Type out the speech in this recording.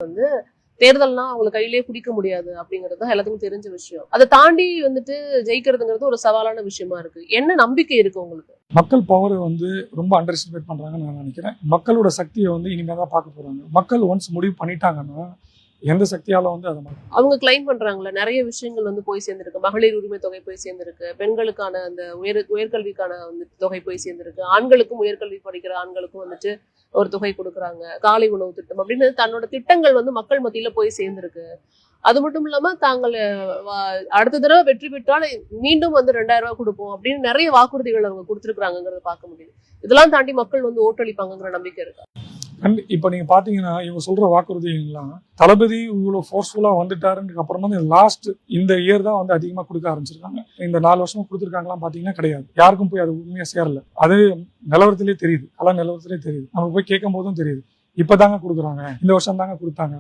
வந்து தேர்தல்னா அவங்க கையிலேயே பிடிக்க முடியாது அப்படிங்கிறது தான் எல்லாத்துக்கும் தெரிஞ்ச விஷயம். அதை தாண்டி வந்துட்டு ஜெயிக்கிறதுங்கிறது ஒரு சவாலான விஷயமா இருக்கு. என்ன நம்பிக்கை இருக்கு உங்களுக்கு? மக்கள் பவர் ரொம்ப அண்டர் எஸ்டிமேட் பண்றாங்கன்னு நான் நினைக்கிறேன். மக்களோட சக்தியை இனிமே தான் பார்க்க போறாங்க. மக்கள் ஒன்ஸ் முடிவு பண்ணிட்டாங்கன்னா எந்த சக்தியால அதை அவங்க கிளைம் பண்றாங்கல்ல, நிறைய விஷயங்கள் போய் சேர்ந்திருக்கு. மகளிர் உரிமை தொகை போய் சேர்ந்திருக்கு, பெண்களுக்கான அந்த உயர்கல்விக்கான தொகை போய் சேர்ந்திருக்கு, ஆண்களுக்கும் உயர்கல்வி படிக்கிற ஆண்களுக்கும் ஒரு தொகை கொடுக்குறாங்க, காலை உணவு திட்டம் அப்படின்னு தன்னோட திட்டங்கள் மக்கள் மத்தியில போய் சேர்ந்திருக்கு. அது மட்டும் இல்லாம தாங்கள் அடுத்த தடவை வெற்றி பெற்றால் மீண்டும் 2000 ரூபாய் கொடுப்போம் அப்படின்னு நிறைய வாக்குறுதிகள் அவங்க கொடுத்துருக்காங்கிறத பார்க்க முடியுது. இதெல்லாம் தாண்டி மக்கள் ஓட்டளிப்பாங்கிற நம்பிக்கை இருக்கா? இப்ப நீங்க பாத்தீங்கன்னா இவங்க சொல்ற வாக்குறுதிகள்லாம் தளபதி இவ்வளவு ஃபோர்ஸ்ஃபுல்லா வந்துட்டாருன்னு அப்புறமா லாஸ்ட் இந்த இயர் தான் அதிகமா கொடுக்க ஆரம்பிச்சிருக்காங்க. இந்த 4 வருஷமா கொடுத்துருக்காங்களாம் பாத்தீங்கன்னா கிடையாது. யாருக்கும் போய் அது உண்மையா சேரல. அது நிலவரத்திலே தெரியுது, கலா நிலவரத்திலே தெரியுது. நம்ம போய் கேட்கும் போதும் தெரியுது. இப்பதாங்க கொடுக்குறாங்க, இந்த வருஷம் தாங்க கொடுத்தாங்க.